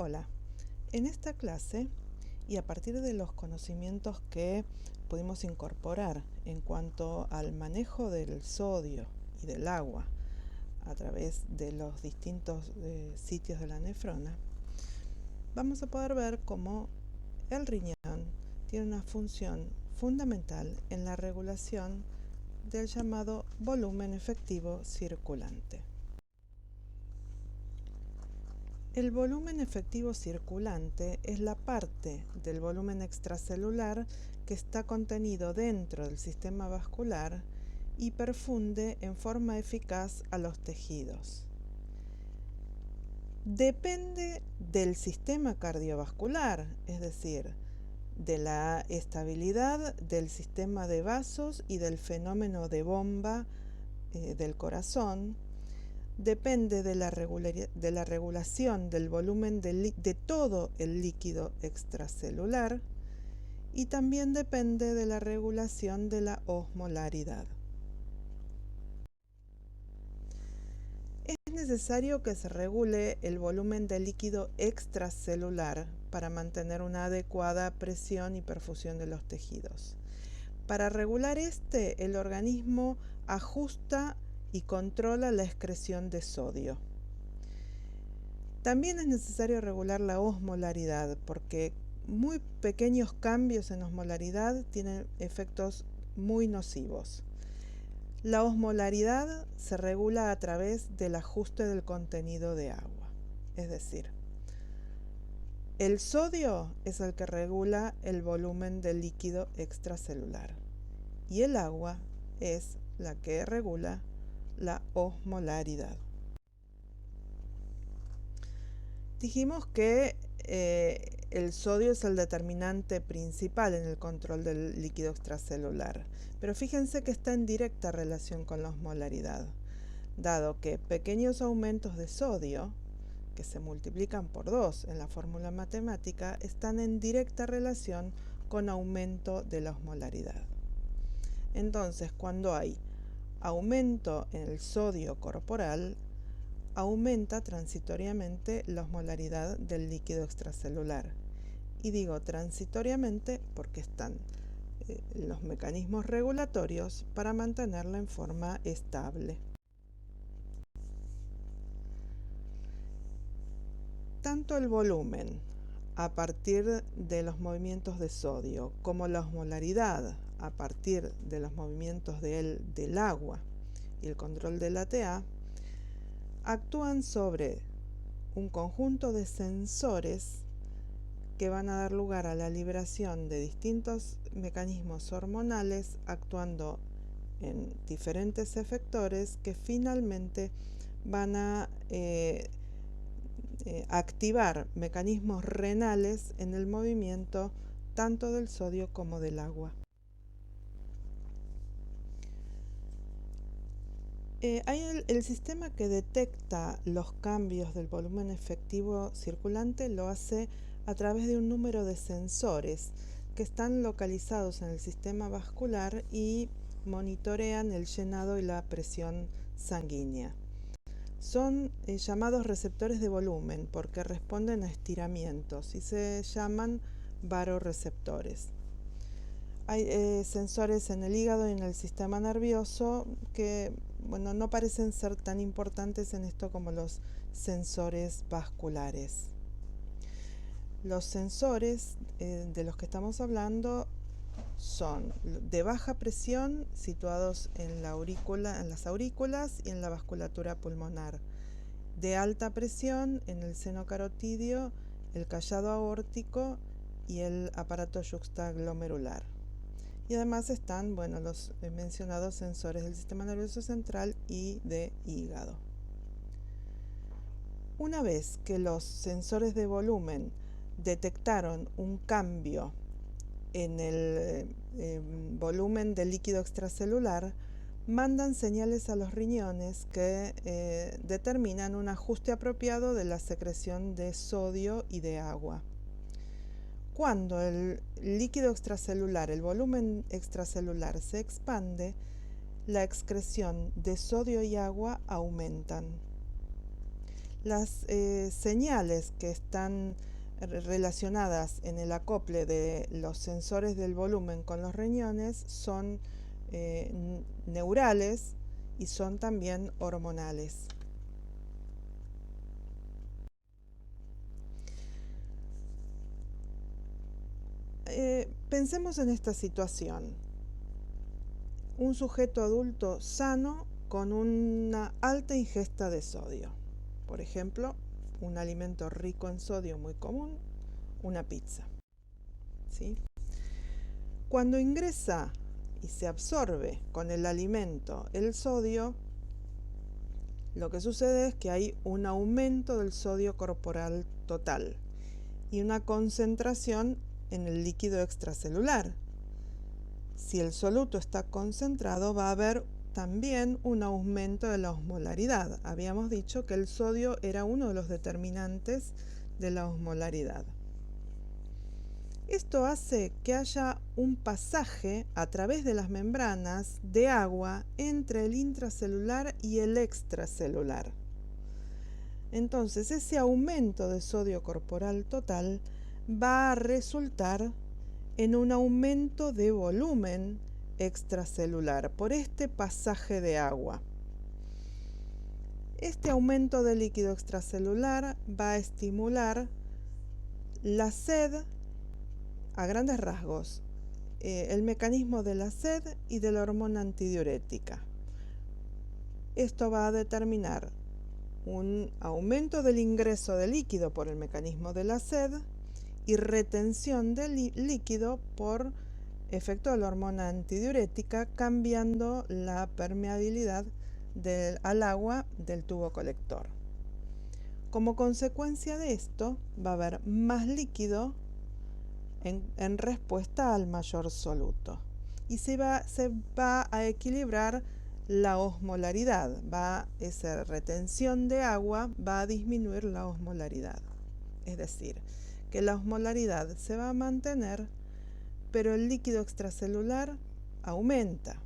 Hola, en esta clase y a partir de los conocimientos que pudimos incorporar en cuanto al manejo del sodio y del agua a través de los distintos sitios de la nefrona, vamos a poder ver cómo el riñón tiene una función fundamental en la regulación del llamado volumen efectivo circulante. El volumen efectivo circulante es la parte del volumen extracelular que está contenido dentro del sistema vascular y perfunde en forma eficaz a los tejidos. Depende del sistema cardiovascular, es decir, de la estabilidad del sistema de vasos y del fenómeno de bomba del corazón. Depende de la regulación del volumen de todo el líquido extracelular y también depende de la regulación de la osmolaridad. Es necesario que se regule el volumen de líquido extracelular para mantener una adecuada presión y perfusión de los tejidos. Para regular el organismo ajusta y controla la excreción de sodio. También es necesario regular la osmolaridad porque muy pequeños cambios en osmolaridad tienen efectos muy nocivos. La osmolaridad se regula a través del ajuste del contenido de agua, es decir, el sodio es el que regula el volumen del líquido extracelular y el agua es la que regula la osmolaridad. Dijimos que el sodio es el determinante principal en el control del líquido extracelular, pero fíjense que está en directa relación con la osmolaridad, dado que pequeños aumentos de sodio, que se multiplican por 2 en la fórmula matemática, están en directa relación con aumento de la osmolaridad. Entonces, cuando hay aumento en el sodio corporal, aumenta transitoriamente la osmolaridad del líquido extracelular. Y digo transitoriamente porque están los mecanismos regulatorios para mantenerla en forma estable. Tanto el volumen a partir de los movimientos de sodio como la osmolaridad a partir de los movimientos del agua y el control del ATA actúan sobre un conjunto de sensores que van a dar lugar a la liberación de distintos mecanismos hormonales actuando en diferentes efectores que finalmente van a activar mecanismos renales en el movimiento tanto del sodio como del agua. Hay el sistema que detecta los cambios del volumen efectivo circulante lo hace a través de un número de sensores que están localizados en el sistema vascular y monitorean el llenado y la presión sanguínea. Son llamados receptores de volumen porque responden a estiramientos y se llaman varoreceptores. Hay sensores en el hígado y en el sistema nervioso que no parecen ser tan importantes en esto como los sensores vasculares. Los sensores de los que estamos hablando son de baja presión situados en las aurículas y en la vasculatura pulmonar, de alta presión en el seno carotídeo, el callado aórtico y el aparato yuxtaglomerular. Y además están los mencionados sensores del sistema nervioso central y de hígado. Una vez que los sensores de volumen detectaron un cambio en el volumen del líquido extracelular, mandan señales a los riñones que determinan un ajuste apropiado de la secreción de sodio y de agua. Cuando el líquido extracelular, el volumen extracelular se expande, la excreción de sodio y agua aumentan. Las señales que están relacionadas en el acople de los sensores del volumen con los riñones son neurales y son también hormonales. Pensemos en esta situación. Un sujeto adulto sano con una alta ingesta de sodio. Por ejemplo, un alimento rico en sodio muy común, una pizza. ¿Sí? Cuando ingresa y se absorbe con el alimento el sodio, lo que sucede es que hay un aumento del sodio corporal total y una concentración en el líquido extracelular. Si el soluto está concentrado, va a haber también un aumento de la osmolaridad. Habíamos dicho que el sodio era uno de los determinantes de la osmolaridad. Esto hace que haya un pasaje a través de las membranas de agua entre el intracelular y el extracelular. Entonces, ese aumento de sodio corporal total va a resultar en un aumento de volumen extracelular por este pasaje de agua. Este aumento de líquido extracelular va a estimular la sed a grandes rasgos, el mecanismo de la sed y de la hormona antidiurética. Esto va a determinar un aumento del ingreso de líquido por el mecanismo de la sed y retención del líquido por efecto de la hormona antidiurética, cambiando la permeabilidad al agua del tubo colector. Como consecuencia de esto, va a haber más líquido en respuesta al mayor soluto. Y se va a equilibrar la osmolaridad. Esa retención de agua va a disminuir la osmolaridad. Es decir, que la osmolaridad se va a mantener, pero el líquido extracelular aumenta.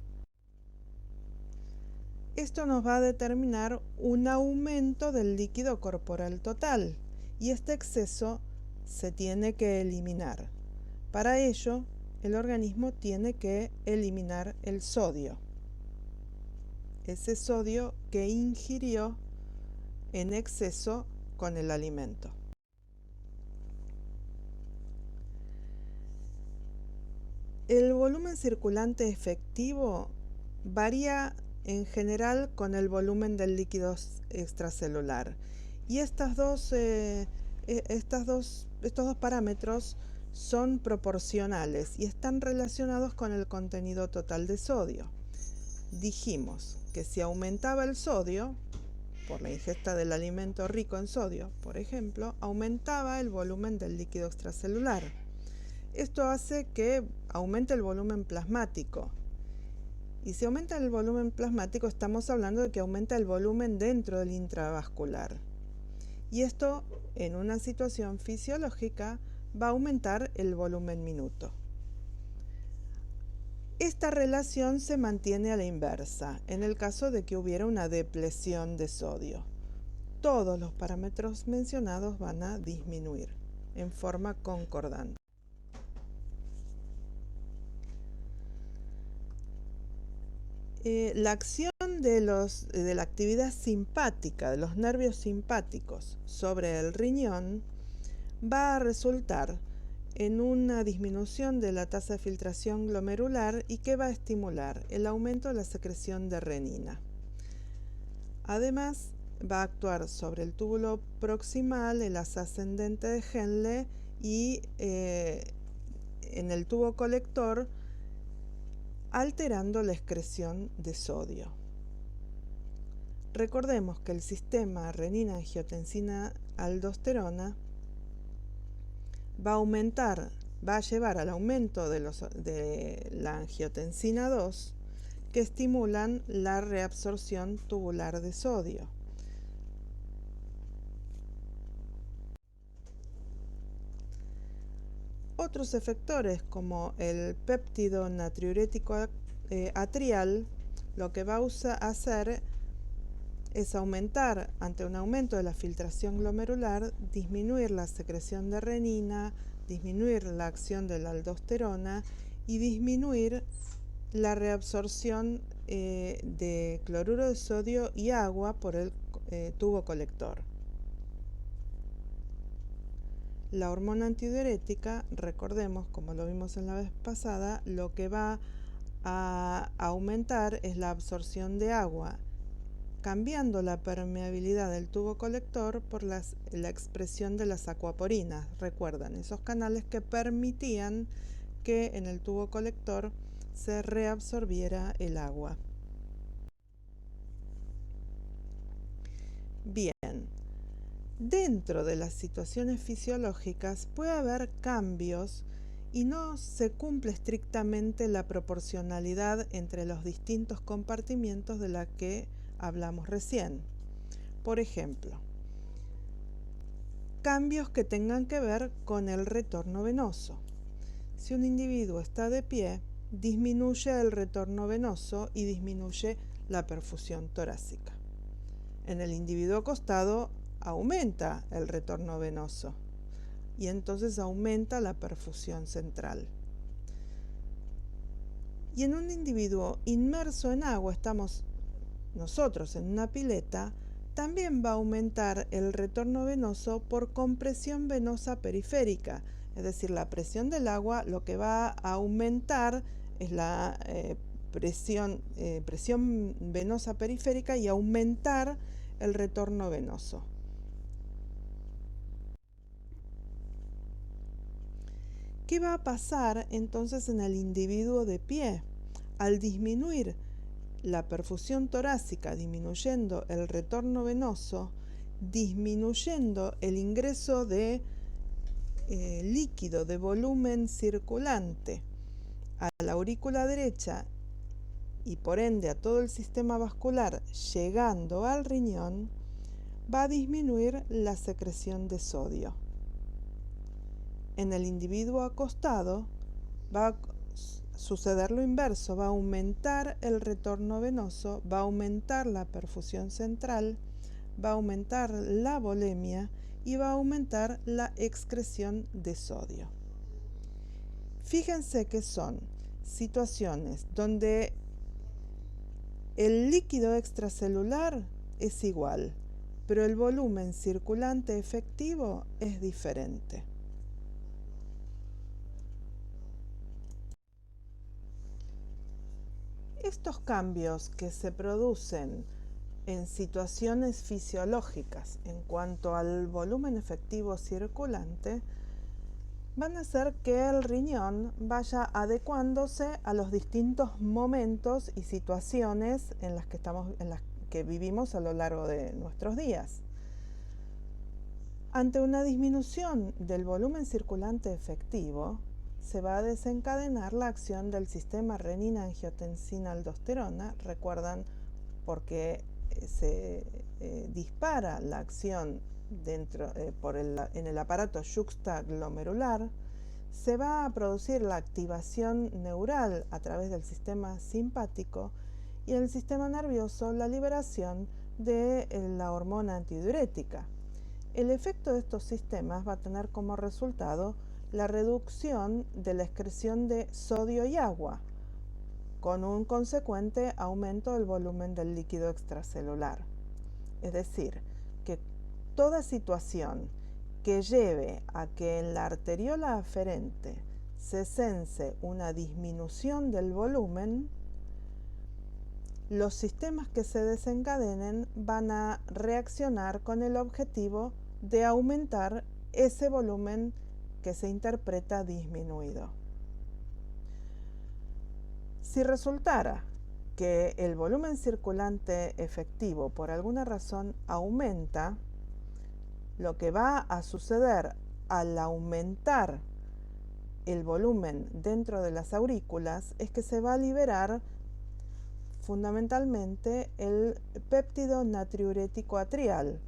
Esto nos va a determinar un aumento del líquido corporal total y este exceso se tiene que eliminar. Para ello, el organismo tiene que eliminar el sodio, ese sodio que ingirió en exceso con el alimento. El volumen circulante efectivo varía en general con el volumen del líquido extracelular y estos dos parámetros son proporcionales y están relacionados con el contenido total de sodio. Dijimos que si aumentaba el sodio, por la ingesta del alimento rico en sodio, por ejemplo, aumentaba el volumen del líquido extracelular. Esto hace que aumente el volumen plasmático. Y si aumenta el volumen plasmático, estamos hablando de que aumenta el volumen dentro del intravascular. Y esto, en una situación fisiológica, va a aumentar el volumen minuto. Esta relación se mantiene a la inversa, en el caso de que hubiera una depresión de sodio. Todos los parámetros mencionados van a disminuir en forma concordante. La acción de la actividad simpática, de los nervios simpáticos sobre el riñón, va a resultar en una disminución de la tasa de filtración glomerular y que va a estimular el aumento de la secreción de renina. Además, va a actuar sobre el túbulo proximal, el haz ascendente de Henle y en el tubo colector, alterando la excreción de sodio. Recordemos que el sistema renina-angiotensina-aldosterona va a llevar al aumento de la angiotensina 2, que estimulan la reabsorción tubular de sodio. Otros efectores como el péptido natriurético atrial lo que va a hacer es aumentar, ante un aumento de la filtración glomerular, disminuir la secreción de renina, disminuir la acción de la aldosterona y disminuir la reabsorción de cloruro de sodio y agua por el tubo colector. La hormona antidiurética, recordemos, como lo vimos en la vez pasada, lo que va a aumentar es la absorción de agua, cambiando la permeabilidad del tubo colector por la expresión de las acuaporinas. Recuerdan, esos canales que permitían que en el tubo colector se reabsorbiera el agua. Bien, dentro de las situaciones fisiológicas puede haber cambios y no se cumple estrictamente la proporcionalidad entre los distintos compartimientos de la que hablamos recién. Por ejemplo, cambios que tengan que ver con el retorno venoso. Si un individuo está de pie, disminuye el retorno venoso y disminuye la perfusión torácica. En el individuo acostado aumenta el retorno venoso y entonces aumenta la perfusión central. Y en un individuo inmerso en agua, estamos nosotros en una pileta, también va a aumentar el retorno venoso por compresión venosa periférica. Es decir, la presión del agua lo que va a aumentar es la presión venosa periférica y aumentar el retorno venoso. ¿Qué va a pasar entonces en el individuo de pie? Al disminuir la perfusión torácica, disminuyendo el retorno venoso, disminuyendo el ingreso de líquido de volumen circulante a la aurícula derecha y por ende a todo el sistema vascular llegando al riñón, va a disminuir la secreción de sodio. En el individuo acostado va a suceder lo inverso, va a aumentar el retorno venoso, va a aumentar la perfusión central, va a aumentar la volemia y va a aumentar la excreción de sodio. Fíjense que son situaciones donde el líquido extracelular es igual, pero el volumen circulante efectivo es diferente. Estos cambios que se producen en situaciones fisiológicas en cuanto al volumen efectivo circulante van a hacer que el riñón vaya adecuándose a los distintos momentos y situaciones en las que vivimos a lo largo de nuestros días. Ante una disminución del volumen circulante efectivo, se va a desencadenar la acción del sistema renina-angiotensina-aldosterona. Recuerdan, porque se dispara la acción en el aparato yuxtaglomerular, se va a producir la activación neural a través del sistema simpático y en el sistema nervioso la liberación de la hormona antidiurética. El efecto de estos sistemas va a tener como resultado la reducción de la excreción de sodio y agua, con un consecuente aumento del volumen del líquido extracelular. Es decir, que toda situación que lleve a que en la arteriola aferente se sense una disminución del volumen, los sistemas que se desencadenen van a reaccionar con el objetivo de aumentar ese volumen que se interpreta disminuido. Si resultara que el volumen circulante efectivo por alguna razón aumenta, lo que va a suceder al aumentar el volumen dentro de las aurículas es que se va a liberar fundamentalmente el péptido natriurético atrial,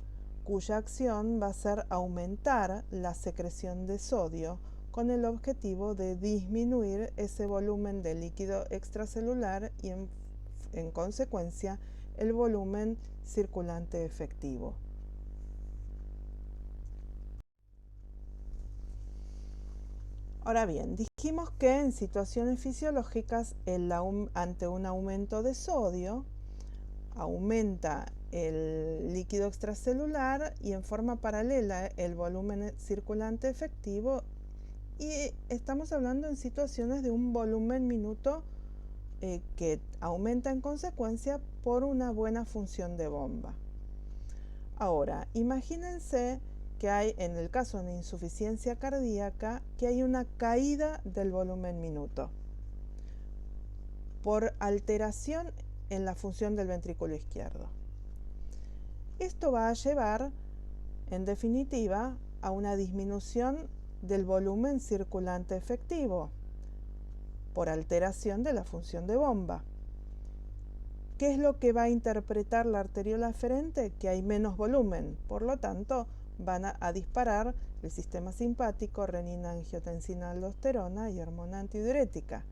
cuya acción va a ser aumentar la secreción de sodio con el objetivo de disminuir ese volumen de líquido extracelular y en consecuencia el volumen circulante efectivo. Ahora bien, dijimos que en situaciones fisiológicas, ante un aumento de sodio, aumenta el líquido extracelular y en forma paralela el volumen circulante efectivo, y estamos hablando en situaciones de un volumen minuto que aumenta en consecuencia por una buena función de bomba. Ahora, imagínense que hay, en el caso de una insuficiencia cardíaca, que hay una caída del volumen minuto por alteración en la función del ventrículo izquierdo. Esto va a llevar, en definitiva, a una disminución del volumen circulante efectivo por alteración de la función de bomba. ¿Qué es lo que va a interpretar la arteriola aferente? Que hay menos volumen, por lo tanto van a disparar el sistema simpático, renina, angiotensina, aldosterona y hormona antidiurética,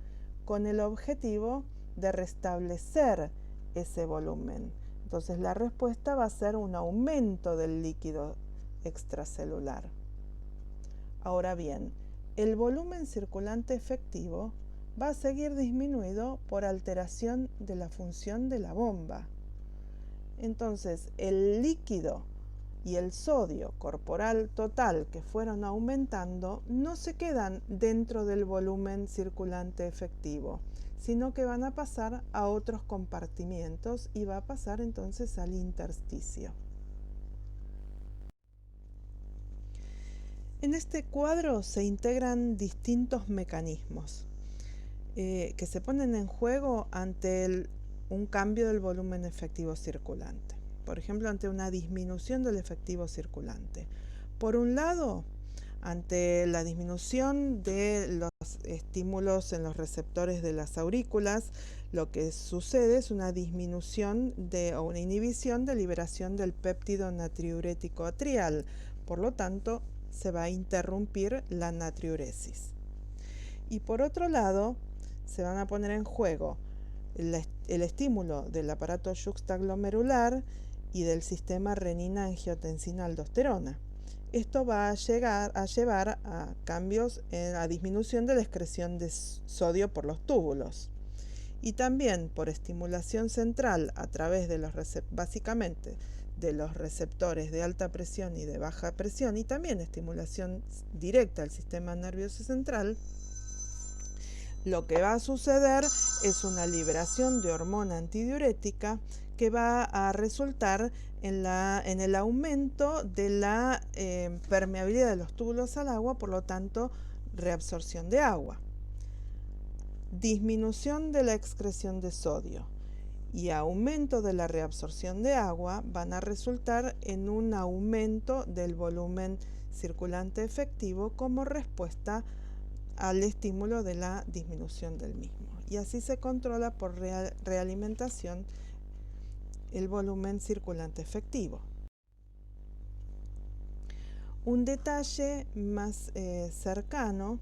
con el objetivo de restablecer ese volumen. Entonces la respuesta va a ser un aumento del líquido extracelular. Ahora bien, el volumen circulante efectivo va a seguir disminuido por alteración de la función de la bomba. Entonces, el líquido y el sodio corporal total que fueron aumentando no se quedan dentro del volumen circulante efectivo, sino que van a pasar a otros compartimientos y va a pasar entonces al intersticio. En este cuadro se integran distintos mecanismos que se ponen en juego ante un cambio del volumen efectivo circulante. Por ejemplo, ante una disminución del efectivo circulante. Por un lado, ante la disminución de los estímulos en los receptores de las aurículas, lo que sucede es una disminución o una inhibición de liberación del péptido natriurético atrial. Por lo tanto, se va a interrumpir la natriuresis. Y por otro lado, se van a poner en juego el estímulo del aparato juxtaglomerular y del sistema renina-angiotensina-aldosterona. Esto va a llevar a cambios en la disminución de la excreción de sodio por los túbulos. Y también por estimulación central a través de básicamente de los receptores de alta presión y de baja presión, y también estimulación directa al sistema nervioso central, lo que va a suceder es una liberación de hormona antidiurética que va a resultar en el aumento de la permeabilidad de los túbulos al agua, por lo tanto, reabsorción de agua. Disminución de la excreción de sodio y aumento de la reabsorción de agua van a resultar en un aumento del volumen circulante efectivo como respuesta al estímulo de la disminución del mismo. Y así se controla por realimentación el volumen circulante efectivo. Un detalle más cercano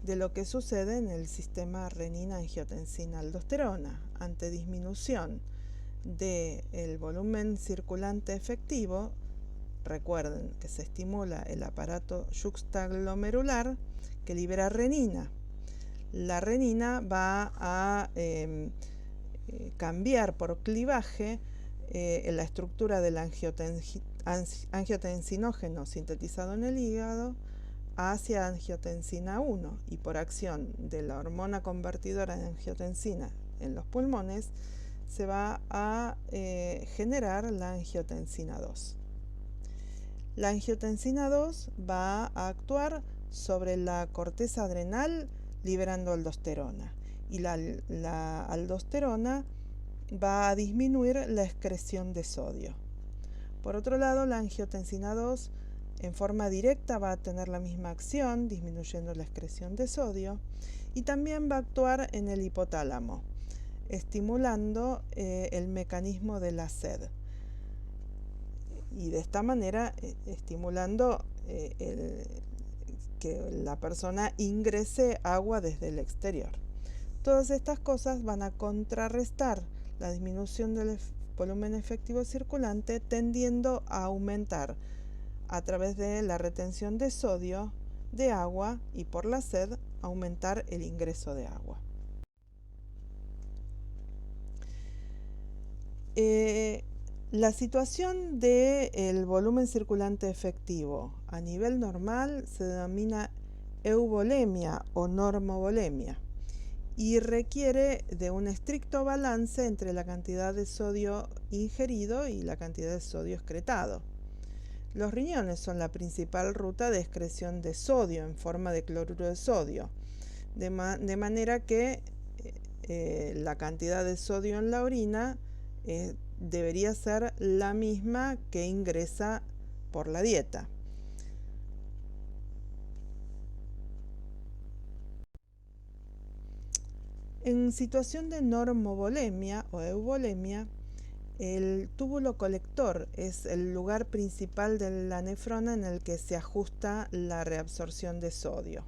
de lo que sucede en el sistema renina-angiotensina-aldosterona. Ante disminución del volumen circulante efectivo, recuerden que se estimula el aparato juxtaglomerular que libera renina. La renina va a cambiar por clivaje la estructura del angiotensinógeno sintetizado en el hígado hacia angiotensina 1, y por acción de la hormona convertidora de angiotensina en los pulmones se va a generar la angiotensina 2. La angiotensina 2 va a actuar sobre la corteza adrenal liberando aldosterona, y la aldosterona va a disminuir la excreción de sodio. Por otro lado, la angiotensina 2 en forma directa va a tener la misma acción, disminuyendo la excreción de sodio, y también va a actuar en el hipotálamo, estimulando el mecanismo de la sed. Y de esta manera estimulando que la persona ingrese agua desde el exterior. Todas estas cosas van a contrarrestar la disminución del volumen efectivo circulante, tendiendo a aumentar a través de la retención de sodio de agua y por la sed aumentar el ingreso de agua. La situación del volumen circulante efectivo a nivel normal se denomina euvolemia o normovolemia y requiere de un estricto balance entre la cantidad de sodio ingerido y la cantidad de sodio excretado. Los riñones son la principal ruta de excreción de sodio en forma de cloruro de sodio, de manera que la cantidad de sodio en la orina debería ser la misma que ingresa por la dieta. En situación de normovolemia o euvolemia, el túbulo colector es el lugar principal de la nefrona en el que se ajusta la reabsorción de sodio.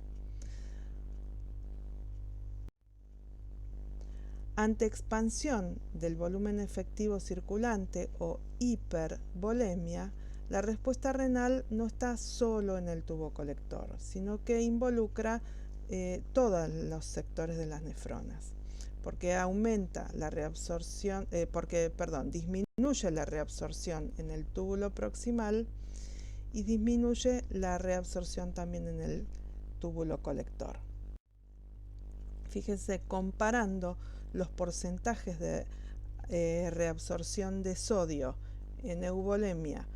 Ante expansión del volumen efectivo circulante o hipervolemia, la respuesta renal no está solo en el tubo colector, sino que involucra todos los sectores de las nefronas, porque aumenta la reabsorción, disminuye la reabsorción en el túbulo proximal y disminuye la reabsorción también en el túbulo colector. Fíjense, comparando los porcentajes de reabsorción de sodio en euvolemia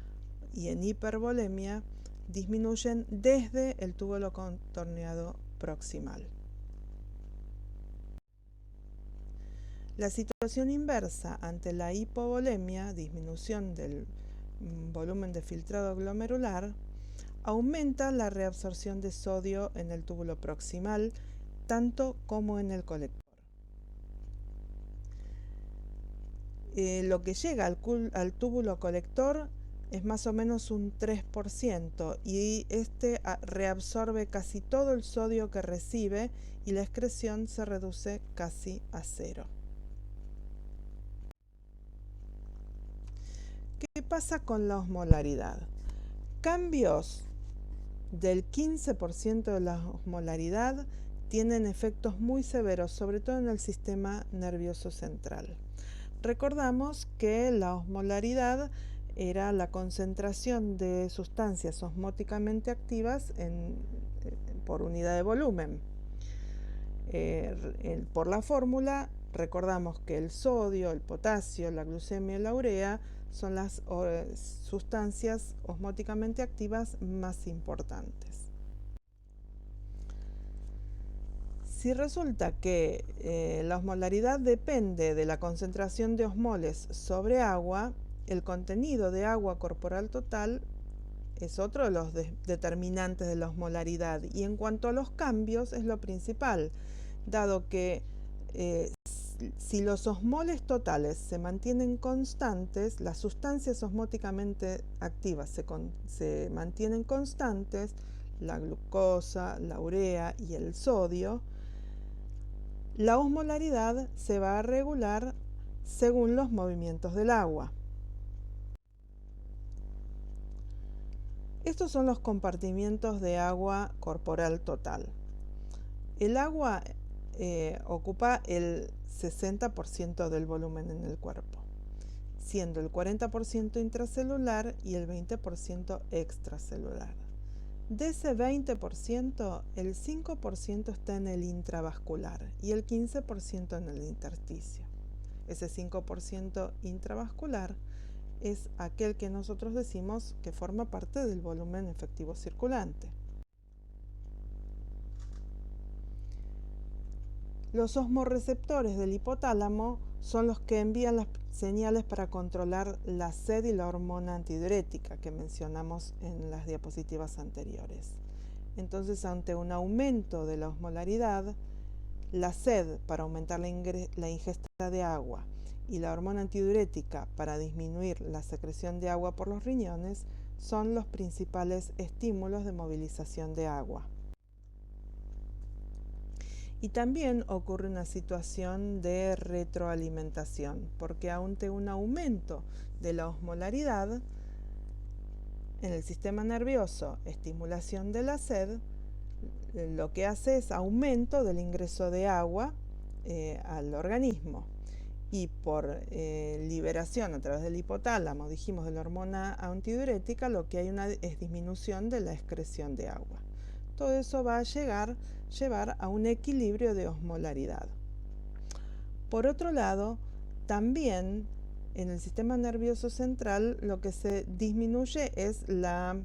y en hipervolemia, disminuyen desde el túbulo contorneado proximal. La situación inversa ante la hipovolemia, disminución del volumen de filtrado glomerular, aumenta la reabsorción de sodio en el túbulo proximal, tanto como en el colector. Lo que llega al túbulo colector es más o menos un 3% y este reabsorbe casi todo el sodio que recibe y la excreción se reduce casi a cero. ¿Qué pasa con la osmolaridad? Cambios del 15% de la osmolaridad tienen efectos muy severos, sobre todo en el sistema nervioso central. Recordamos que la osmolaridad era la concentración de sustancias osmóticamente activas por unidad de volumen. Por la fórmula, recordamos que el sodio, el potasio, la glucemia y la urea son las sustancias osmóticamente activas más importantes. Si resulta que la osmolaridad depende de la concentración de osmoles sobre agua, el contenido de agua corporal total es otro de los determinantes de la osmolaridad, y en cuanto a los cambios es lo principal, dado que si los osmoles totales se mantienen constantes, las sustancias osmóticamente activas se mantienen constantes, la glucosa, la urea y el sodio, la osmolaridad se va a regular según los movimientos del agua. Estos son los compartimientos de agua corporal total. El agua ocupa el 60% del volumen en el cuerpo, siendo el 40% intracelular y el 20% extracelular. De ese 20%, el 5% está en el intravascular y el 15% en el intersticio. Ese 5% intravascular es aquel que nosotros decimos que forma parte del volumen efectivo circulante. Los osmorreceptores del hipotálamo son los que envían las señales para controlar la sed y la hormona antidiurética que mencionamos en las diapositivas anteriores. Entonces, ante un aumento de la osmolaridad, la sed para aumentar la ingesta de agua y la hormona antidiurética para disminuir la secreción de agua por los riñones son los principales estímulos de movilización de agua. Y también ocurre una situación de retroalimentación, porque ante un aumento de la osmolaridad en el sistema nervioso, estimulación de la sed, lo que hace es aumento del ingreso de agua al organismo. Y por liberación a través del hipotálamo, dijimos, de la hormona antidiurética, lo que hay es disminución de la excreción de agua. Todo eso va a llevar a un equilibrio de osmolaridad. Por otro lado, también en el sistema nervioso central lo que se disminuye es la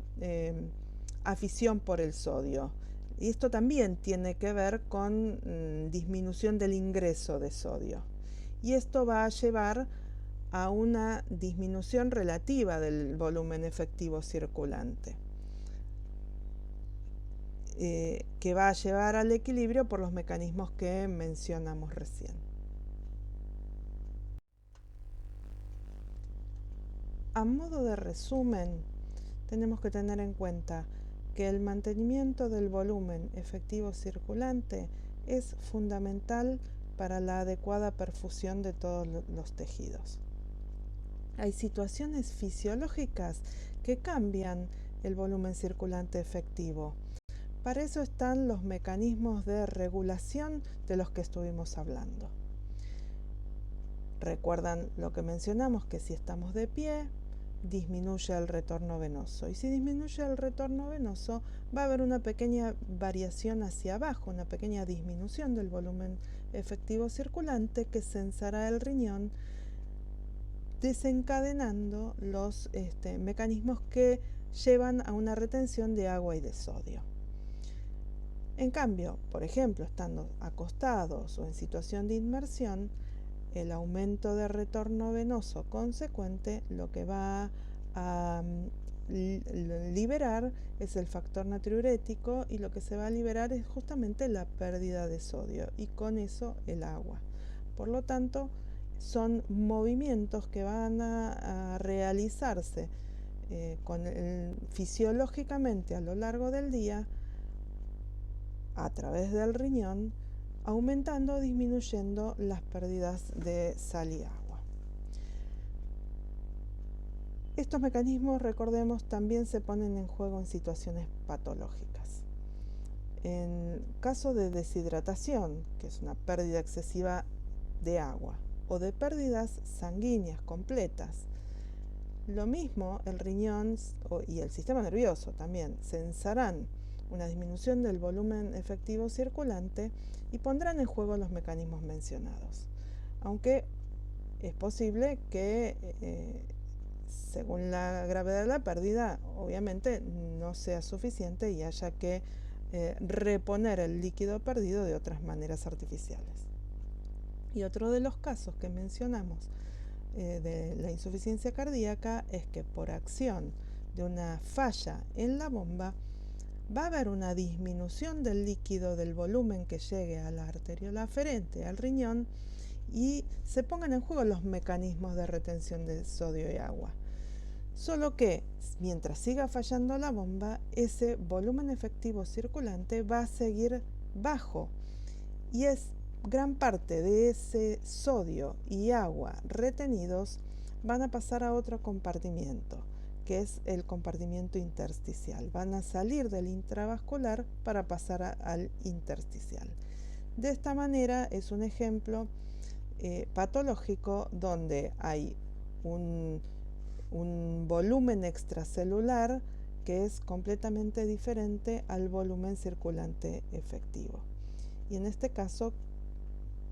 afición por el sodio. Y esto también tiene que ver con disminución del ingreso de sodio. Y esto va a llevar a una disminución relativa del volumen efectivo circulante, que va a llevar al equilibrio por los mecanismos que mencionamos recién. A modo de resumen, tenemos que tener en cuenta que el mantenimiento del volumen efectivo circulante es fundamental para la adecuada perfusión de todos los tejidos. Hay situaciones fisiológicas que cambian el volumen circulante efectivo. Para eso están los mecanismos de regulación de los que estuvimos hablando. Recuerdan lo que mencionamos, que si estamos de pie, disminuye el retorno venoso. Y si disminuye el retorno venoso, va a haber una pequeña variación hacia abajo, una pequeña disminución del volumen efectivo circulante que censará el riñón, desencadenando los mecanismos que llevan a una retención de agua y de sodio. En cambio, por ejemplo, estando acostados o en situación de inmersión, el aumento de retorno venoso consecuente lo que va a liberar es el factor natriurético, y lo que se va a liberar es justamente la pérdida de sodio y con eso el agua. Por lo tanto, son movimientos que van a realizarse fisiológicamente a lo largo del día a través del riñón, aumentando o disminuyendo las pérdidas de sal y agua. Estos mecanismos, recordemos, también se ponen en juego en situaciones patológicas. En caso de deshidratación, que es una pérdida excesiva de agua, o de pérdidas sanguíneas completas, lo mismo el riñón y el sistema nervioso también censarán una disminución del volumen efectivo circulante y pondrán en juego los mecanismos mencionados. Aunque es posible que, según la gravedad de la pérdida, obviamente no sea suficiente y haya que reponer el líquido perdido de otras maneras artificiales. Y otro de los casos que mencionamos de la insuficiencia cardíaca es que por acción de una falla en la bomba va a haber una disminución del líquido del volumen que llegue a la arteriola aferente al riñón y se pongan en juego los mecanismos de retención de sodio y agua. Solo que mientras siga fallando la bomba, ese volumen efectivo circulante va a seguir bajo, y es gran parte de ese sodio y agua retenidos van a pasar a otro compartimiento, que es el compartimiento intersticial. Van a salir del intravascular para pasar al intersticial. De esta manera es un ejemplo patológico donde hay un volumen extracelular que es completamente diferente al volumen circulante efectivo. Y en este caso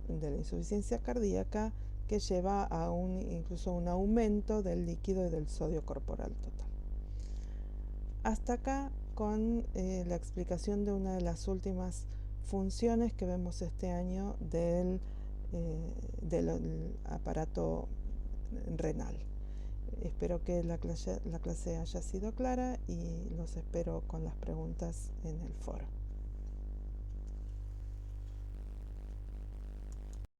de la insuficiencia cardíaca, que lleva a incluso un aumento del líquido y del sodio corporal total. Hasta acá con la explicación de una de las últimas funciones que vemos este año del aparato renal. Espero que la clase haya sido clara y los espero con las preguntas en el foro.